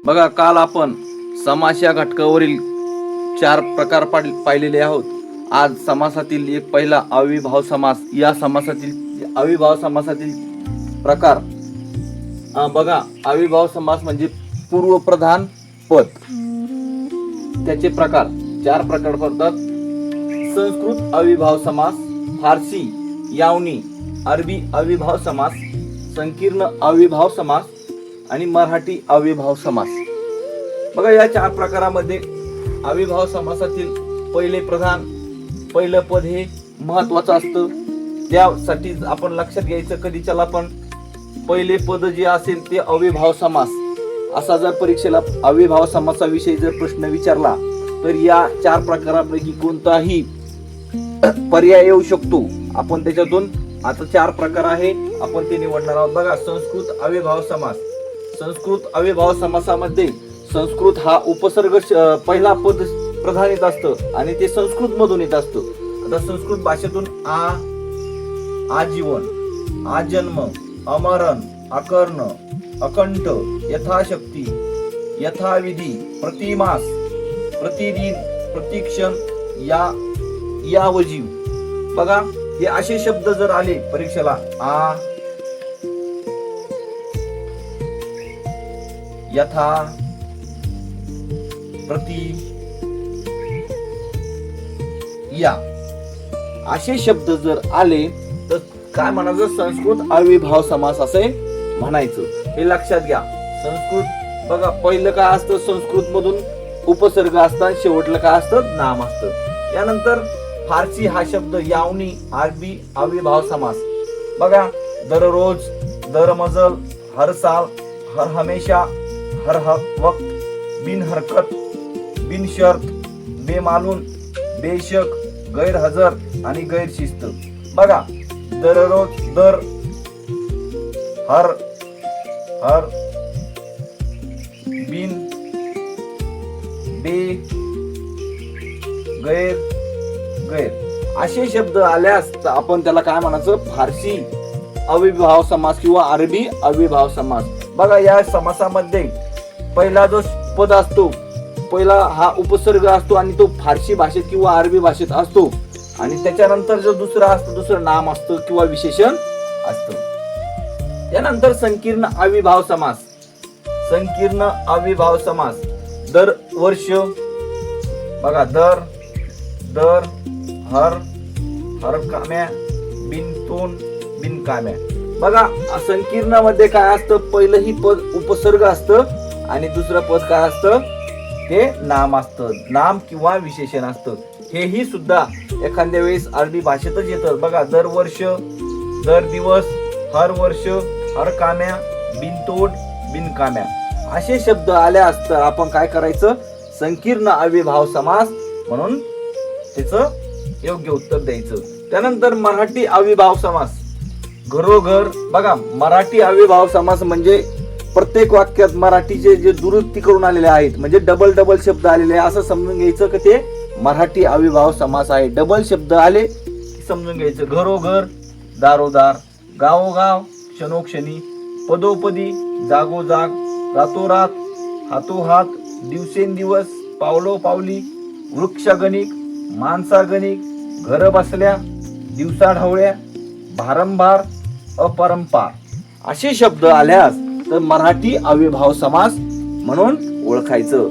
बघा, काल आपण समास या घटकावरील 4 प्रकार पाहिलेले आहोत. आज समासातील एक पहिला अविभाव समास. या समासातील अविभाव समासातील प्रकार बघा. अविभाव समास म्हणजे पूर्वप्रधान पद. त्याचे प्रकार 4 प्रकार पडतात. संस्कृत अविभाव समास, फारसी, यावनी, अरबी अविभाव समास, संकीर्ण अविभाव समास आणि मराठी अविभाव समास. बघा, या 4 प्रकारामध्ये अविभाव समासातील पहिलं पद हे महत्वाचं असतं. त्यासाठी आपण लक्षात घ्यायचं, कधी चला पण पहिले पद जे असेल ते अविभाव समास. असा जर परीक्षेला अविभाव समासाविषयी जर प्रश्न विचारला तर या 4 प्रकारापैकी कोणताही पर्याय येऊ शकतो. आपण त्याच्यातून आता 4 प्रकार आहे, आपण ते निवडणार आहोत. बघा, संस्कृत अविभाव समास. संस्कृत अविभाव समासामध्ये संस्कृत हा उपसर्ग पहिला पद प्रधान येत असतं आणि ते संस्कृत मधून येत असतं. आता संस्कृत भाषेतून आजीवन, आजन्म, अमरण, अकर्ण, अकंठ, यथाशक्ती, यथाविधी, प्रतिमास, प्रतिदिन, प्रतिक्षण, यावजीव. बघा, हे असे शब्द जर आले परीक्षेला, यथा, प्रति, या असे शब्द जर आले तर काय म्हणायचं? संस्कृत अविभाव समास असे म्हणायचं. हे लक्षात घ्या. संस्कृत बघा, पहिलं काय असतं? संस्कृत मधून उपसर्ग असतात, शेवटलं काय असतं? नाम असतं. यानंतर फारसी हा शब्द, यावनी, अरबी अविभाव समास. बघा, दररोज, दरमजल, हर साल, हर हमेशा, हर वक्त, बिन हरकत, बिन शर्त, बेमालून, बेशक, गैरहजर आणि गैरशिस्त. बघा, दररोज, दर, हर, बिन, बे, गैर, असे शब्द आल्यास आपण त्याला काय म्हणायचं? फारसी अविभाव समास किंवा अरबी अविभाव समास. बघा, या समासामध्ये पहिला जो पद असतो, पहिला हा उपसर्ग असतो आणि तो फारसी भाषेत किंवा अरबी भाषेत असतो आणि त्याच्यानंतर जो दुसरा असतो, दुसरं नाम असतं किंवा विशेषण असतं. यानंतर संकीर्ण अविभाव समास. संकीर्ण अविभाव समास दर वर्ष. बघा, दर, हर काम्या, बिनतून, बिनकाम्या. बघा, संकीर्ण मध्ये काय असतं? पहिलं ही पद उपसर्ग असतं आणि दुसरं पद काय असतं? ते नाम असतं, नाम किंवा विशेषण असतं. हेही सुद्धा एखाद्या वेळेस अरबी भाषेतच येतं. बघा, दर वर्ष, दर दिवस, हर वर्ष, हर काम्या, बिनतोड, बिनकाम्या असे शब्द आले असतं आपण काय करायचं? संकीर्ण अविभाव समास म्हणून त्याचं योग्य उत्तर द्यायचं. त्यानंतर मराठी अविभाव समास. घरोघर. बघा, मराठी अविभाव समास म्हणजे प्रत्येक वाक्यात मराठीचे जे दुरुस्ती करून आलेले आहेत, म्हणजे डबल शब्द आलेले आहे असं समजून घ्यायचं की ते मराठी अविभाव समास आहे. डबल शब्द आले समजून घ्यायचं. घरोघर, दारोदार, गावोगाव, क्षणोक्षणी, पदोपदी, जागोजाग, रातोरात, हातोहात, दिवसेंदिवस, पावलोपावली, वृक्षगणिक, माणसागणिक, घर बसल्या, दिवसाढवळ्या, भारंभार, अपरंपार असे शब्द आल्यास तर मराठी अविभाव समास म्हणून ओळखायचं.